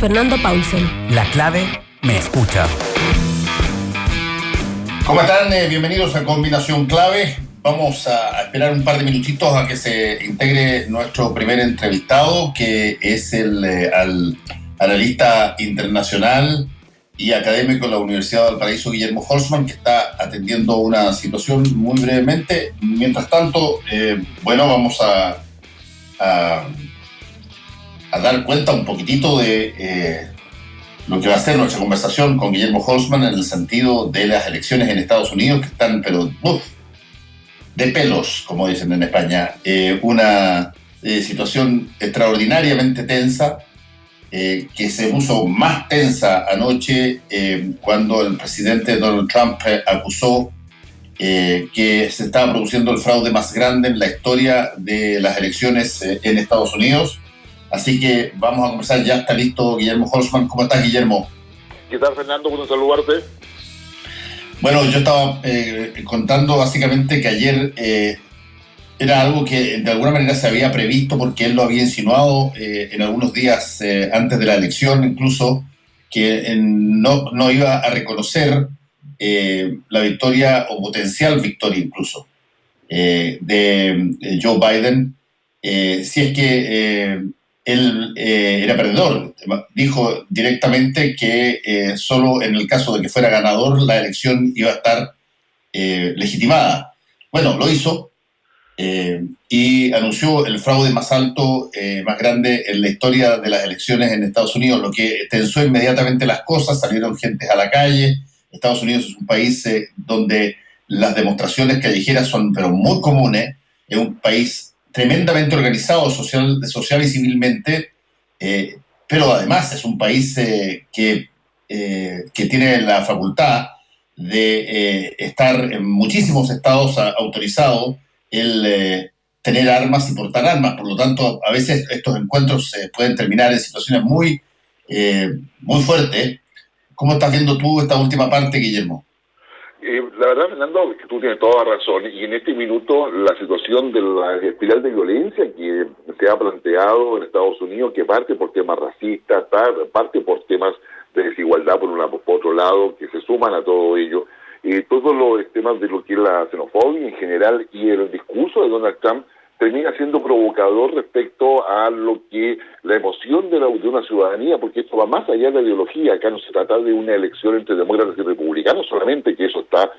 Fernando Paulsen. La clave me escucha. ¿Cómo están? Bienvenidos a Combinación Clave. Vamos a esperar un par de minutitos a que se integre nuestro primer entrevistado, que es el analista internacional y académico de la Universidad de Valparaíso, Guillermo Holzman, que está atendiendo una situación muy brevemente. Mientras tanto, vamos a dar cuenta un poquitito de lo que va a ser nuestra conversación con Guillermo Holzman en el sentido de las elecciones en Estados Unidos, que están, pero de pelos, como dicen en España. Una situación extraordinariamente tensa, que se puso más tensa anoche cuando el presidente Donald Trump acusó que se estaba produciendo el fraude más grande en la historia de las elecciones en Estados Unidos. Así que vamos a conversar. Ya está listo Guillermo Holzman. ¿Cómo estás, Guillermo? ¿Qué tal, Fernando? Bueno saludarte. Bueno, yo estaba contando básicamente que ayer era algo que de alguna manera se había previsto, porque él lo había insinuado en algunos días antes de la elección, incluso, que no iba a reconocer la victoria o potencial victoria incluso de Joe Biden, si es que él era perdedor. Dijo directamente que solo en el caso de que fuera ganador la elección iba a estar legitimada. Bueno, lo hizo y anunció el fraude más alto, más grande en la historia de las elecciones en Estados Unidos, lo que tensó inmediatamente las cosas. Salieron gentes a la calle. Estados Unidos es un país donde las demostraciones callejeras son pero muy comunes. Es un país tremendamente organizado social y civilmente, pero además es un país que tiene la facultad de estar en muchísimos estados autorizado el tener armas y portar armas. Por lo tanto, a veces estos encuentros pueden terminar en situaciones muy fuertes. ¿Cómo estás viendo tú esta última parte, Guillermo? La verdad, Fernando, que tú tienes toda razón, y en este minuto la situación de la espiral de violencia que se ha planteado en Estados Unidos, que parte por temas racistas, parte por temas de desigualdad por otro lado, que se suman a todo ello, todos los temas de lo que es la xenofobia en general y el discurso de Donald Trump termina siendo provocador respecto a lo que la emoción de una ciudadanía, porque esto va más allá de la ideología. Acá no se trata de una elección entre demócratas y republicanos solamente, que eso está,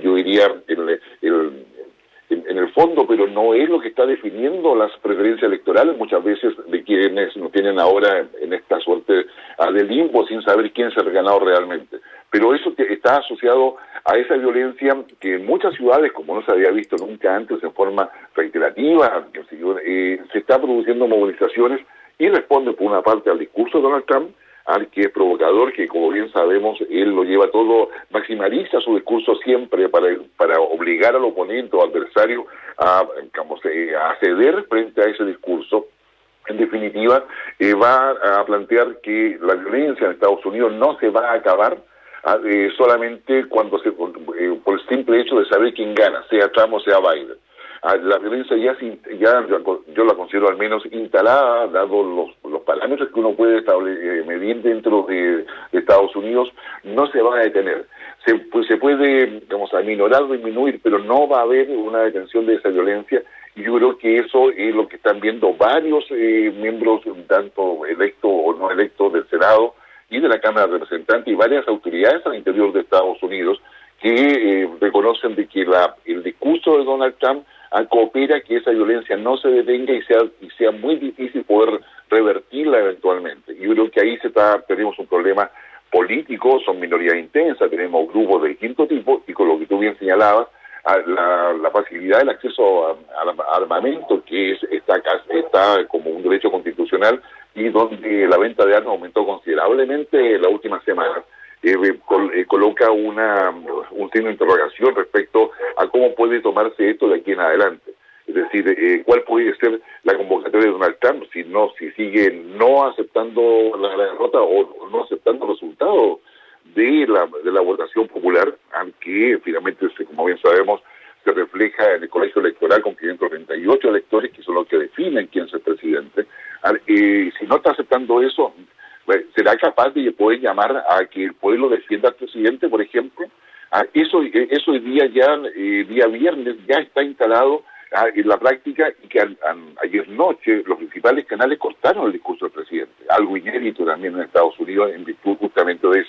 yo diría, en el fondo, pero no es lo que está definiendo las preferencias electorales muchas veces de quienes nos tienen ahora en esta suerte de limbo sin saber quién se ha ganado realmente. Pero eso que está asociado a esa violencia que en muchas ciudades, como no se había visto nunca antes en forma reiterativa, se está produciendo movilizaciones y responde por una parte al discurso de Donald Trump, al que es provocador, que como bien sabemos, él lo lleva todo, maximaliza su discurso siempre para obligar al oponente o adversario a ceder frente a ese discurso. En definitiva, va a plantear que la violencia en Estados Unidos no se va a acabar solamente cuando por el simple hecho de saber quién gana, sea Trump o sea Biden. La violencia ya yo la considero al menos instalada, dado los parámetros que uno puede medir dentro de Estados Unidos, no se va a detener. Se puede, digamos, aminorar, disminuir, pero no va a haber una detención de esa violencia, y yo creo que eso es lo que están viendo varios miembros, tanto electos o no electos, del Senado y de la Cámara de Representantes, y varias autoridades al interior de Estados Unidos que reconocen de que el discurso de Donald Trump coopera que esa violencia no se detenga y sea muy difícil poder revertirla eventualmente. Yo creo que ahí tenemos un problema político, son minorías intensas, tenemos grupos de distinto tipo, y con lo que tú bien señalabas, la facilidad del acceso al armamento, que está como un derecho constitucional, y donde la venta de armas aumentó considerablemente en las últimas semanas. Coloca un signo de interrogación respecto a cómo puede tomarse esto de aquí en adelante. Es decir, cuál puede ser la convocatoria de Donald Trump si sigue no aceptando la derrota o no aceptando el resultado de la votación popular, aunque finalmente, como bien sabemos, se refleja en el colegio electoral con 538 electores, que son los que definen quién es el presidente. Si no está aceptando eso, será capaz de poder llamar a que el pueblo defienda al presidente, por ejemplo. Eso hoy día ya, día viernes, ya está instalado en la práctica, y que ayer noche los principales canales cortaron el discurso del presidente, algo inédito también en Estados Unidos en virtud justamente de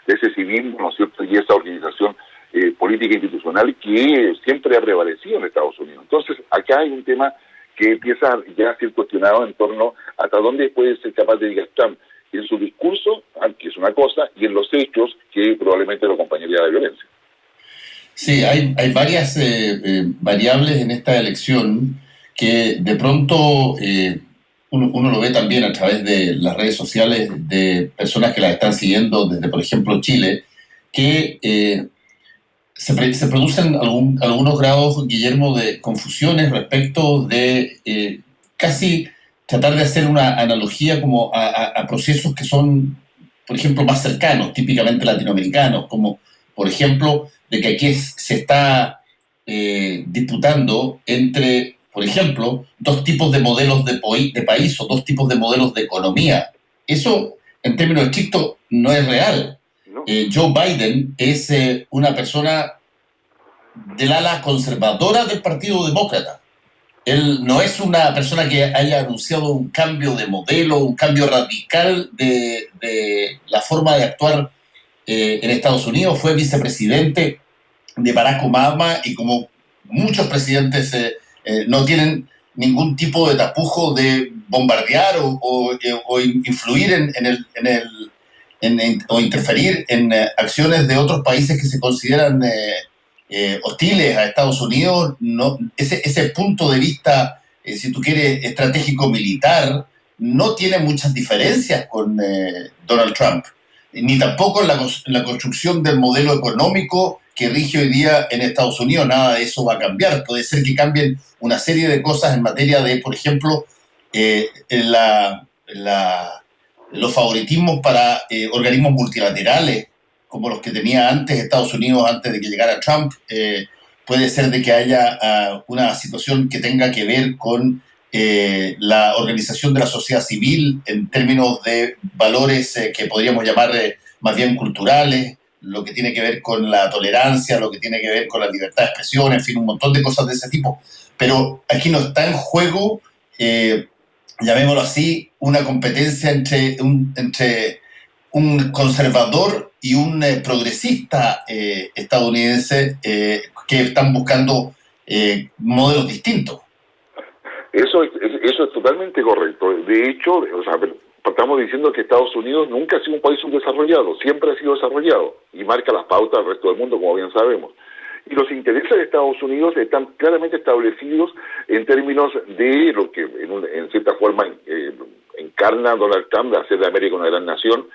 ese civismo, ¿no es cierto?, y esa organización política institucional que siempre ha prevalecido en Estados Unidos. Entonces, acá hay un tema que empieza ya a ser cuestionado en torno a hasta dónde puede ser capaz de llegar Trump en su discurso, que es una cosa, y en los hechos, que probablemente lo acompañaría de violencia. Sí, hay varias variables en esta elección que de pronto uno lo ve también a través de las redes sociales de personas que las están siguiendo desde, por ejemplo, Chile, que se producen algunos grados, Guillermo, de confusiones respecto de casi tratar de hacer una analogía como a procesos que son, por ejemplo, más cercanos, típicamente latinoamericanos, como, por ejemplo, de que aquí se está disputando entre, por ejemplo, dos tipos de modelos de país o dos tipos de modelos de economía. Eso, en términos estrictos, no es real. ¿No? Joe Biden es una persona del ala conservadora del Partido Demócrata. Él no es una persona que haya anunciado un cambio de modelo, un cambio radical de la forma de actuar en Estados Unidos. Fue vicepresidente de Barack Obama y, como muchos presidentes, no tienen ningún tipo de tapujo de bombardear o influir o interferir en acciones de otros países que se consideran hostiles a Estados Unidos. No, ese punto de vista, si tú quieres, estratégico-militar, no tiene muchas diferencias con Donald Trump, ni tampoco en la construcción del modelo económico que rige hoy día en Estados Unidos. Nada de eso va a cambiar. Puede ser que cambien una serie de cosas en materia de, por ejemplo, los favoritismos para organismos multilaterales, como los que tenía antes Estados Unidos, antes de que llegara Trump. Puede ser de que haya una situación que tenga que ver con la organización de la sociedad civil en términos de valores que podríamos llamar más bien culturales, lo que tiene que ver con la tolerancia, lo que tiene que ver con la libertad de expresión, en fin, un montón de cosas de ese tipo. Pero aquí no está en juego, llamémoslo así, una competencia entre un conservador y un progresista estadounidense que están buscando modelos distintos. Eso es totalmente correcto. De hecho, estamos diciendo que Estados Unidos nunca ha sido un país subdesarrollado, siempre ha sido desarrollado y marca las pautas al resto del mundo, como bien sabemos. Y los intereses de Estados Unidos están claramente establecidos en términos de lo que en cierta forma encarna Donald Trump, de hacer de América una gran nación,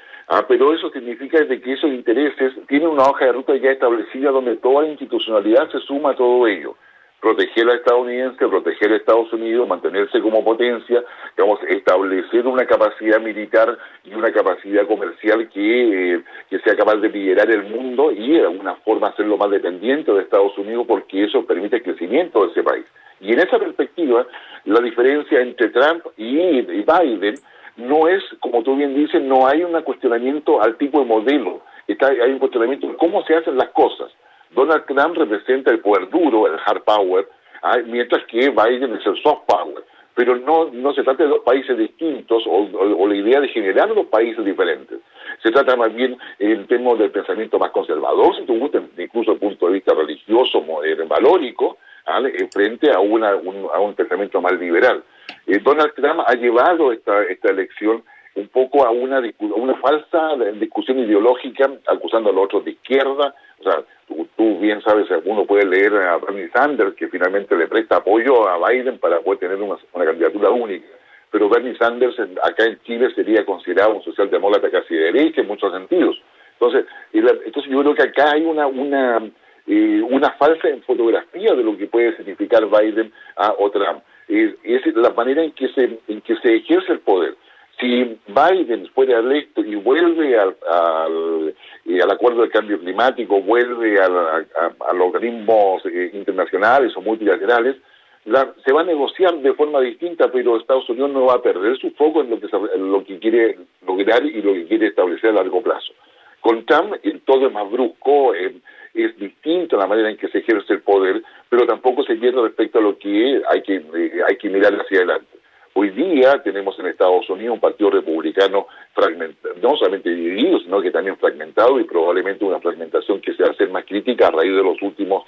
pero eso significa de que esos intereses tienen una hoja de ruta ya establecida donde toda la institucionalidad se suma a todo ello. Proteger a estadounidense, proteger a Estados Unidos, mantenerse como potencia, establecer una capacidad militar y una capacidad comercial que sea capaz de liderar el mundo y de alguna forma hacerlo más dependiente de Estados Unidos, porque eso permite el crecimiento de ese país. Y en esa perspectiva, la diferencia entre Trump y Biden no es, como tú bien dices, no hay un cuestionamiento al tipo de modelo, hay un cuestionamiento de cómo se hacen las cosas. Donald Trump representa el poder duro, el hard power, mientras que Biden es el soft power. Pero no se trata de dos países distintos o la idea de generar dos países diferentes. Se trata más bien en términos del pensamiento más conservador, si tú gustas, incluso desde el punto de vista religioso, valórico, frente a un pensamiento más liberal. Donald Trump ha llevado esta elección un poco a una falsa discusión ideológica, acusando a los otros de izquierda. O sea, tú bien sabes, uno puede leer a Bernie Sanders, que finalmente le presta apoyo a Biden para poder tener una candidatura única. Pero Bernie Sanders acá en Chile sería considerado un socialdemócrata casi de derecha en muchos sentidos. Entonces yo creo que acá hay una falsa fotografía de lo que puede significar Biden o Trump. Es la manera en que se ejerce el poder. Si Biden fuera electo y vuelve al acuerdo de cambio climático, vuelve a los organismos internacionales o multilaterales, se va a negociar de forma distinta, pero Estados Unidos no va a perder su foco en lo que quiere lograr y lo que quiere establecer a largo plazo. Con Trump todo es más brusco, es distinto la manera en que se ejerce el poder, pero tampoco se pierde respecto a lo que hay que mirar hacia adelante. Hoy día tenemos en Estados Unidos un partido republicano fragmentado, no solamente dividido, sino que también fragmentado, y probablemente una fragmentación que se va a hacer más crítica a raíz de las últimas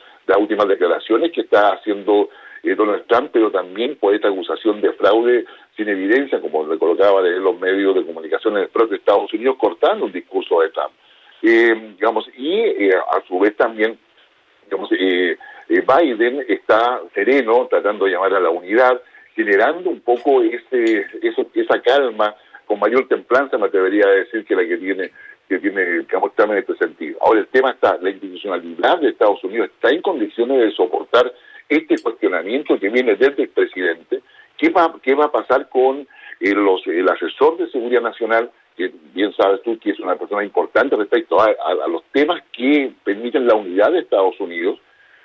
declaraciones que está haciendo Donald Trump, pero también por esta acusación de fraude sin evidencia, como le colocaba de los medios de comunicación en el propio Estados Unidos, cortando un discurso de Trump. A su vez también, Biden está sereno, tratando de llamar a la unidad, generando un poco esa calma, con mayor templanza, me atrevería a decir, que la que tiene Trump en este sentido. Ahora el tema está, la institucionalidad de Estados Unidos está en condiciones de soportar este cuestionamiento que viene desde el presidente. ¿Qué va a pasar con el asesor de seguridad nacional, que bien sabes tú que es una persona importante respecto a los temas que permiten la unidad de Estados Unidos?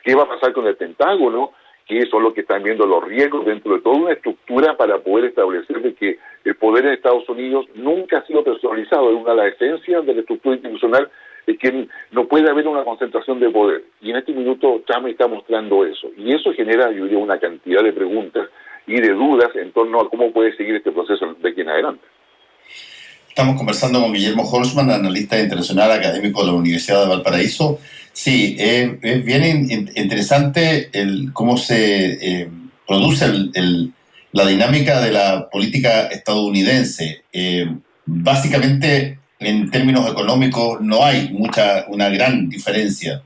¿Qué va a pasar con el Pentágono, que son los que están viendo los riesgos dentro de toda una estructura para poder establecer de que el poder en Estados Unidos nunca ha sido personalizado? Es una de las esencias de la estructura institucional, es que no puede haber una concentración de poder. Y en este minuto Trump está mostrando eso. Y eso genera, yo diría, una cantidad de preguntas y de dudas en torno a cómo puede seguir este proceso de aquí en adelante. Estamos conversando con Guillermo Horstman, analista internacional académico de la Universidad de Valparaíso. Sí, es bien interesante cómo se produce la dinámica de la política estadounidense. Básicamente, en términos económicos, no hay una gran diferencia.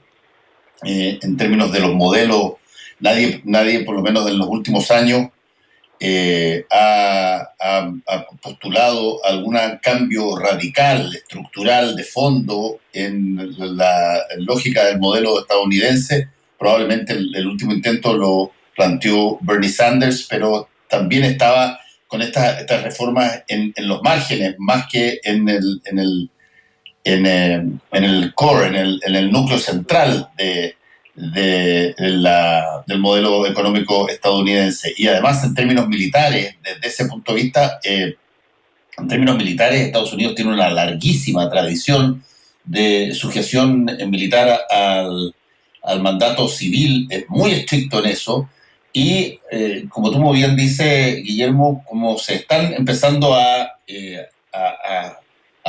En términos de los modelos, nadie, por lo menos en los últimos años, ha postulado algún cambio radical, estructural, de fondo en la lógica del modelo estadounidense. Probablemente el último intento lo planteó Bernie Sanders, pero también estaba con estas reformas en los márgenes, más que en el core, en el núcleo central del modelo económico estadounidense. Y además, en términos militares, desde ese punto de vista, en términos militares, Estados Unidos tiene una larguísima tradición de sujeción militar al mandato civil, es muy estricto en eso. Y como tú muy bien dices, Guillermo, como se están empezando a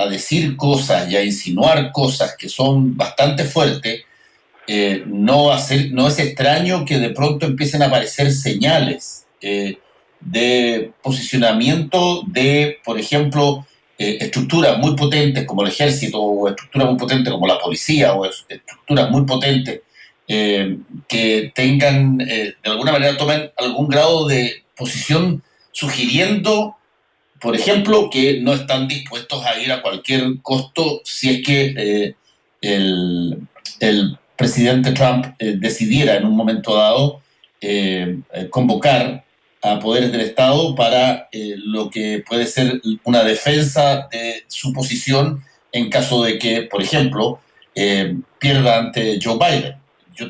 decir cosas y a insinuar cosas que son bastante fuertes, no es extraño que de pronto empiecen a aparecer señales de posicionamiento de, por ejemplo, estructuras muy potentes como el ejército, o estructuras muy potentes como la policía, o estructuras muy potentes que tengan, de alguna manera, tomen algún grado de posición sugiriendo, por ejemplo, que no están dispuestos a ir a cualquier costo si es que el presidente Trump decidiera en un momento dado convocar a poderes del Estado para lo que puede ser una defensa de su posición en caso de que, por ejemplo, pierda ante Joe Biden. Yo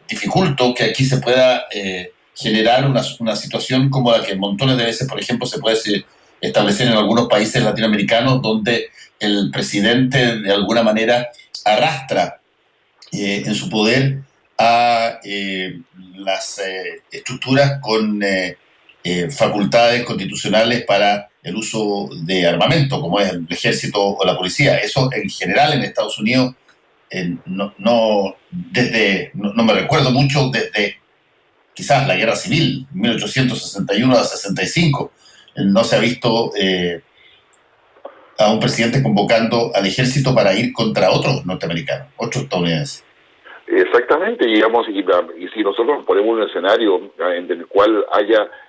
dificulto que aquí se pueda generar una situación como la que montones de veces, por ejemplo, se puede establecer en algunos países latinoamericanos, donde el presidente de alguna manera arrastra en su poder a las estructuras con facultades constitucionales para el uso de armamento, como es el ejército o la policía. Eso en general en Estados Unidos no me recuerdo mucho desde quizás la guerra civil, 1861 a 65. No se ha visto a un presidente convocando al ejército para ir contra otros norteamericanos, otros estadounidenses. Exactamente, digamos, y si nosotros ponemos un escenario en el cual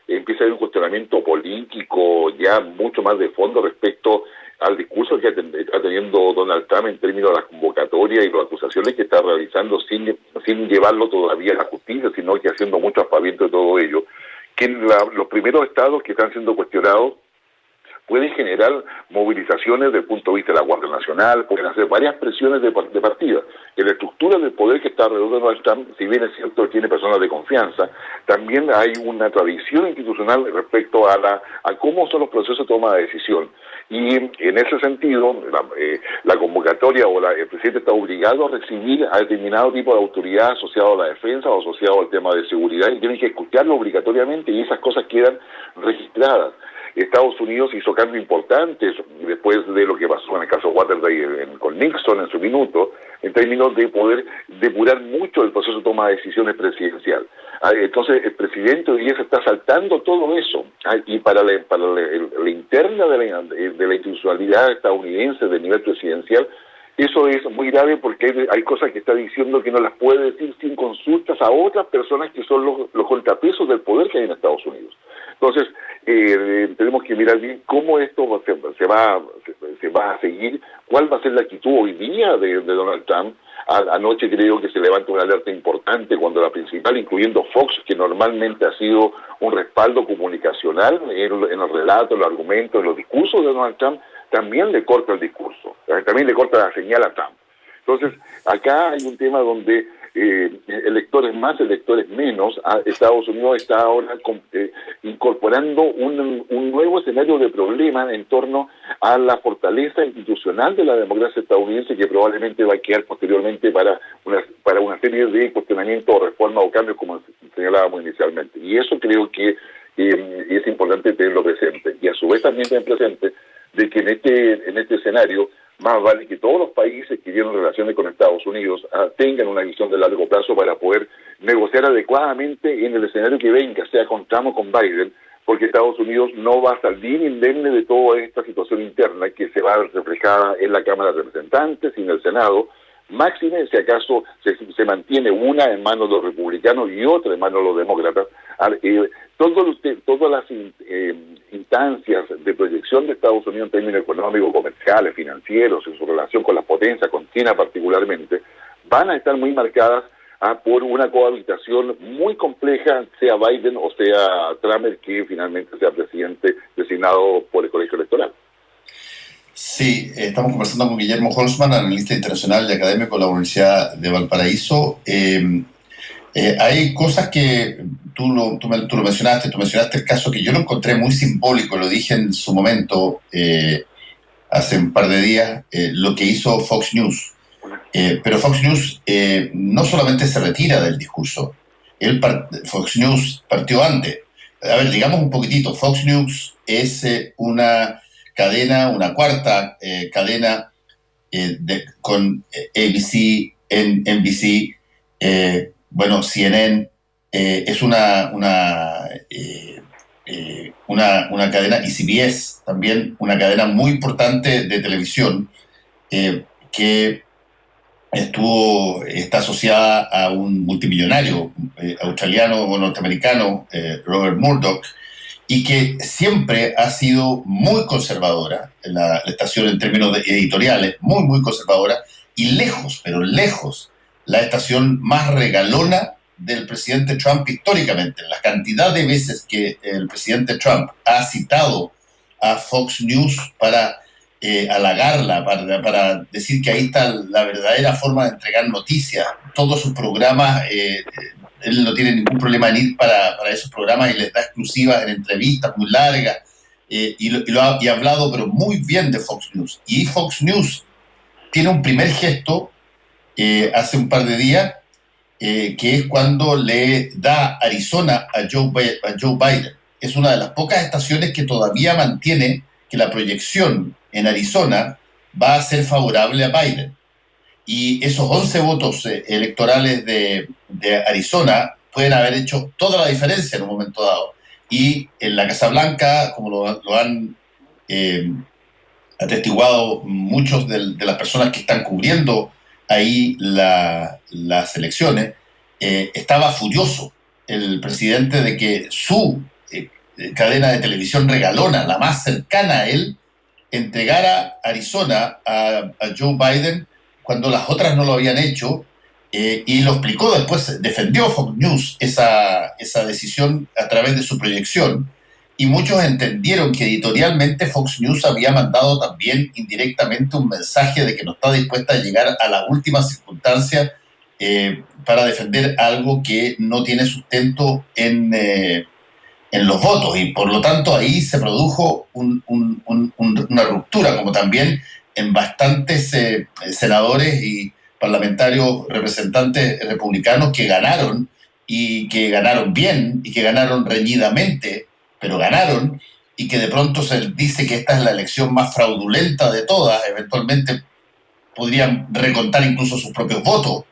empieza a haber un cuestionamiento político ya mucho más de fondo respecto al discurso que está teniendo Donald Trump en términos de las convocatorias y las acusaciones que está realizando sin llevarlo todavía a la justicia, sino que haciendo mucho aspaviento de todo ello, que los primeros estados que están siendo cuestionados puede generar movilizaciones desde el punto de vista de la Guardia Nacional, pueden hacer varias presiones de partida. En la estructura del poder que está alrededor de Donald Trump, si bien es cierto que tiene personas de confianza, también hay una tradición institucional respecto a cómo son los procesos de toma de decisión. Y en ese sentido, la convocatoria el presidente está obligado a recibir a determinado tipo de autoridad asociado a la defensa o asociado al tema de seguridad, y tienen que escucharlo obligatoriamente, y esas cosas quedan registradas. Estados Unidos hizo cambios importantes después de lo que pasó en el caso Watergate con Nixon en su minuto, en términos de poder depurar mucho el proceso de toma de decisiones presidencial. Entonces el presidente hoy día se está saltando todo eso, y para la interna de la institucionalidad estadounidense de nivel presidencial, eso es muy grave, porque hay cosas que está diciendo que no las puede decir sin consultas a otras personas que son los contrapesos del poder que hay en Estados Unidos. Entonces, tenemos que mirar bien cómo esto se va a seguir, cuál va a ser la actitud hoy día de Donald Trump. Anoche creo que se levanta una alerta importante cuando la principal, incluyendo Fox, que normalmente ha sido un respaldo comunicacional en los relatos, en los argumentos, en los discursos de Donald Trump, también le corta el discurso, también le corta la señal a Trump. Entonces, acá hay un tema donde electores más, electores menos, Estados Unidos está ahora incorporando un nuevo escenario de problemas en torno a la fortaleza institucional de la democracia estadounidense, que probablemente va a quedar posteriormente para una serie de cuestionamientos o reformas o cambios, como señalábamos inicialmente. Y eso creo que es importante tenerlo presente. Y a su vez también tener presente de que en este escenario más vale que todos los países que tienen relaciones con Estados Unidos tengan una visión de largo plazo para poder negociar adecuadamente en el escenario que venga, sea con Trump o con Biden, porque Estados Unidos no va a salir indemne de toda esta situación interna que se va a ver reflejada en la Cámara de Representantes y en el Senado, máxime si acaso se mantiene una en manos de los republicanos y otra en manos de los demócratas. Todas las instancias de proyección de Estados Unidos en términos económicos, comerciales, financieros, en su relación con las potencias, con China particularmente, van a estar muy marcadas por una cohabitación muy compleja, sea Biden o sea Trump, que finalmente sea presidente designado por el colegio electoral. Sí, estamos conversando con Guillermo Holzman, analista internacional y académico de la Universidad de Valparaíso. Hay cosas que tú lo mencionaste, el caso que yo lo encontré muy simbólico, lo dije en su momento, hace un par de días, lo que hizo Fox News. Pero Fox News no solamente se retira del discurso, Fox News partió antes. A ver, digamos un poquitito, Fox News es una cuarta cadena con ABC, NBC, CNN, es una cadena, y CBS también, una cadena muy importante de televisión que está asociada a un multimillonario australiano o norteamericano, Robert Murdoch, y que siempre ha sido muy conservadora, la estación en términos editoriales, muy, muy conservadora, y pero lejos, la estación más regalona del presidente Trump históricamente. La cantidad de veces que el presidente Trump ha citado a Fox News para halagarla, para decir que ahí está la verdadera forma de entregar noticias. Todos sus programas, él no tiene ningún problema en ir para esos programas y les da exclusivas en entrevistas muy largas, y ha hablado pero muy bien de Fox News. Y Fox News tiene un primer gesto hace un par de días, que es cuando le da Arizona a Joe Biden. Es una de las pocas estaciones que todavía mantiene que la proyección en Arizona va a ser favorable a Biden. Y esos 11 votos electorales de Arizona pueden haber hecho toda la diferencia en un momento dado. Y en la Casa Blanca, como lo han atestiguado muchos de las personas que están cubriendo ahí las elecciones, estaba furioso el presidente de que su cadena de televisión regalona, la más cercana a él, entregara Arizona a Joe Biden cuando las otras no lo habían hecho, y lo explicó después, defendió Fox News esa decisión a través de su proyección, y muchos entendieron que editorialmente Fox News había mandado también indirectamente un mensaje de que no está dispuesta a llegar a las últimas circunstancias para defender algo que no tiene sustento en los votos, y por lo tanto ahí se produjo una ruptura, como también en bastantes senadores y parlamentarios representantes republicanos que ganaron, y que ganaron bien, y que ganaron reñidamente, pero ganaron, y que de pronto se dice que esta es la elección más fraudulenta de todas. Eventualmente podrían recontar incluso sus propios votos,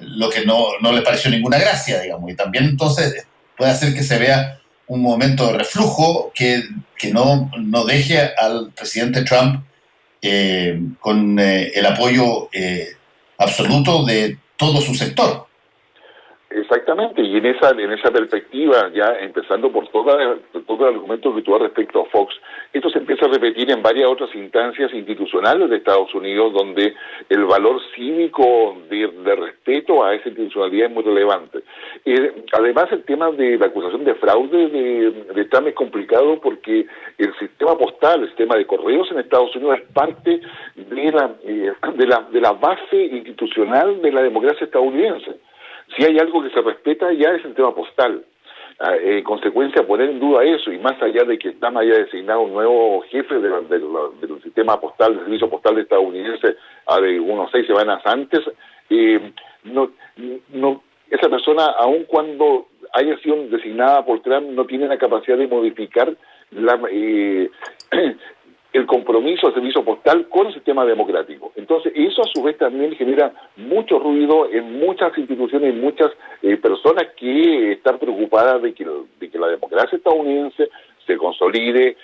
lo que no les pareció ninguna gracia, digamos, y también entonces puede hacer que se vea un momento de reflujo que no deje al presidente Trump con el apoyo absoluto de todo su sector. Exactamente, y en esa perspectiva, ya empezando por todo el argumento que tú has respecto a Fox, esto se empieza a repetir en varias otras instancias institucionales de Estados Unidos, donde el valor cívico de respeto a esa institucionalidad es muy relevante. Además, el tema de la acusación de fraude de Trump es complicado porque el sistema postal, el sistema de correos en Estados Unidos es parte de la base institucional de la democracia estadounidense. Si hay algo que se respeta ya es el tema postal. En consecuencia, poner en duda eso, y más allá de que Trump haya designado un nuevo jefe del sistema postal, del servicio postal estadounidense, de unos 6 semanas antes, esa persona, aun cuando haya sido designada por Trump, no tiene la capacidad de modificar el compromiso del servicio postal con el sistema democrático. Entonces, eso a su vez también genera mucho ruido en muchas instituciones, en muchas personas que están preocupadas de que la democracia estadounidense se consolide,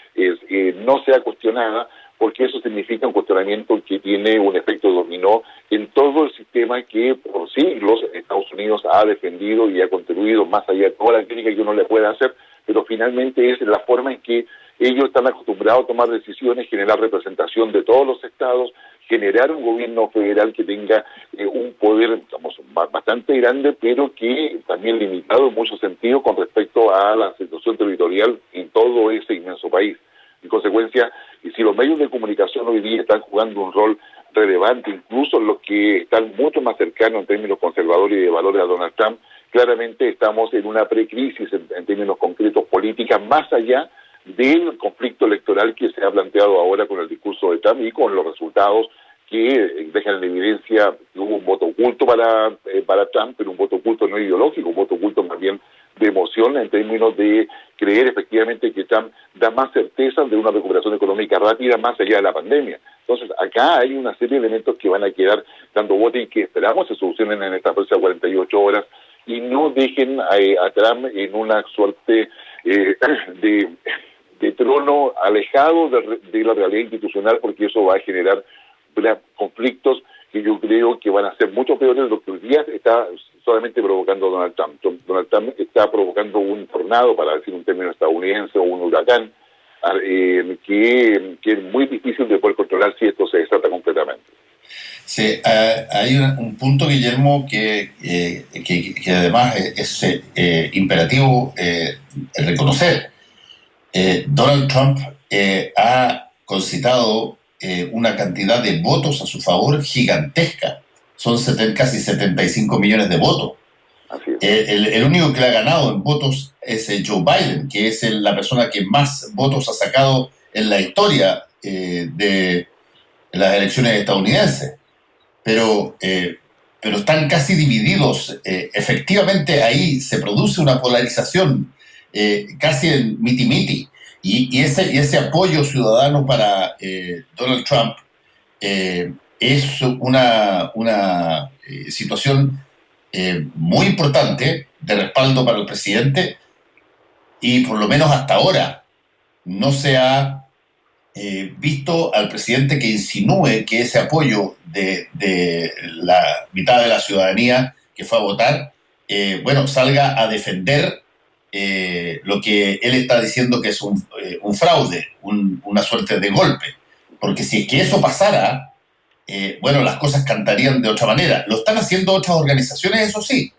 no sea cuestionada, porque eso significa un cuestionamiento que tiene un efecto dominó en todo el sistema que por siglos Estados Unidos ha defendido y ha contribuido, más allá de toda la crítica que uno le puede hacer, pero finalmente es la forma en que ellos están acostumbrados a tomar decisiones, generar representación de todos los estados, generar un gobierno federal que tenga un poder, digamos, bastante grande, pero que también limitado en muchos sentidos con respecto a la situación territorial en todo ese inmenso país. En consecuencia, si los medios de comunicación hoy día están jugando un rol relevante, incluso los que están mucho más cercanos en términos conservadores y de valores a Donald Trump, claramente estamos en una precrisis en términos concretos políticas, más allá del conflicto electoral que se ha planteado ahora con el discurso de Trump y con los resultados que dejan en evidencia que hubo un voto oculto para Trump, pero un voto oculto no ideológico, un voto oculto más bien de emoción en términos de creer efectivamente que Trump da más certeza de una recuperación económica rápida más allá de la pandemia. Entonces, acá hay una serie de elementos que van a quedar dando bote y que esperamos se solucionen en estas próximas 48 horas y no dejen a Trump en una suerte de trono alejado de la realidad institucional, porque eso va a generar conflictos que yo creo que van a ser mucho peores de lo que hoy día está solamente provocando Donald Trump. Donald Trump está provocando un tornado, para decir un término estadounidense, o un huracán, que es muy difícil de poder controlar si esto se desata completamente. Sí, hay un punto, Guillermo, que además es imperativo reconocer. Donald Trump ha concitado una cantidad de votos a su favor gigantesca. Son casi 75 millones de votos. El único que le ha ganado en votos es Joe Biden, que es la persona que más votos ha sacado en la historia de las elecciones estadounidenses. Pero están casi divididos. Efectivamente, ahí se produce una polarización casi en miti-miti. Y ese apoyo ciudadano para Donald Trump es una situación muy importante de respaldo para el presidente, y por lo menos hasta ahora no se ha visto al presidente que insinúe que ese apoyo de la mitad de la ciudadanía que fue a votar, salga a defender lo que él está diciendo que es un fraude, una suerte de golpe. Porque si es que eso pasara, las cosas cantarían de otra manera. Lo están haciendo otras organizaciones, eso sí.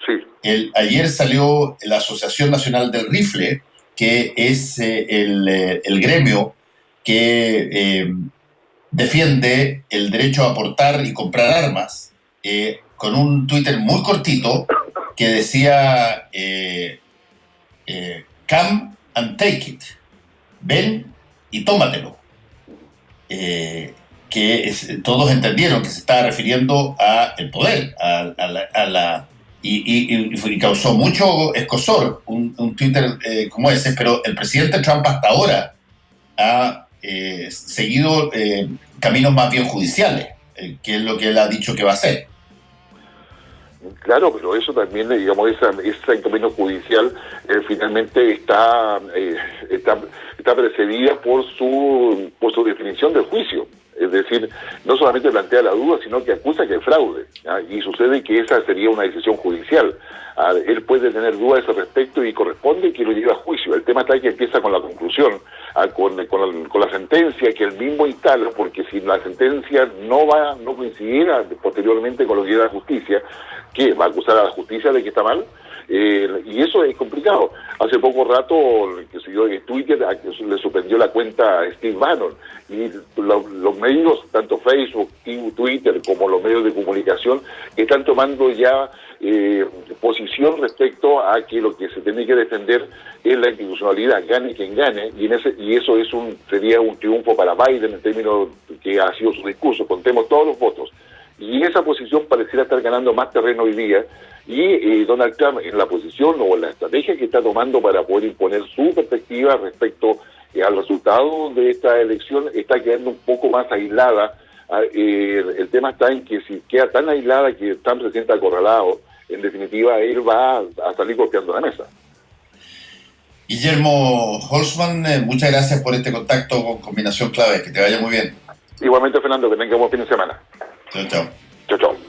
Sí. Ayer salió la Asociación Nacional del Rifle que es el gremio que defiende el derecho a portar y comprar armas, con un Twitter muy cortito que decía come and take it, ven y tómatelo. Todos entendieron que se estaba refiriendo a el poder, y causó mucho escosor un Twitter como ese, pero el presidente Trump hasta ahora ha seguido caminos más bien judiciales, que es lo que él ha dicho que va a hacer. Claro, pero eso también, digamos, ese camino judicial finalmente está precedida por su definición del juicio. Es decir, no solamente plantea la duda, sino que acusa que hay fraude, ¿ya? Y sucede que esa sería una decisión judicial. Él puede tener dudas a ese respecto y corresponde que lo lleve a juicio. El tema está que empieza con la conclusión, con la sentencia que él mismo instala, porque si la sentencia no coincidiera posteriormente con lo que diga la justicia, ¿qué? ¿Va a acusar a la justicia de que está mal? Y eso es complicado. Hace poco rato, que se dio en Twitter, le suspendió la cuenta a Steve Bannon, y los medios, tanto Facebook y Twitter, como los medios de comunicación, están tomando ya posición respecto a que lo que se tiene que defender es la institucionalidad, gane quien gane, y eso sería un triunfo para Biden en términos que ha sido su discurso, contemos todos los votos. Y esa posición pareciera estar ganando más terreno hoy día, y Donald Trump, en la posición o en la estrategia que está tomando para poder imponer su perspectiva respecto al resultado de esta elección, está quedando un poco más aislada. El tema está en que si queda tan aislada que Trump se sienta acorralado, en definitiva él va a salir golpeando la mesa. Guillermo Holzman, muchas gracias por este contacto con Combinación Clave, que te vaya muy bien. Igualmente, Fernando, que tengamos fin de semana. Chao, chao. Chao, chao.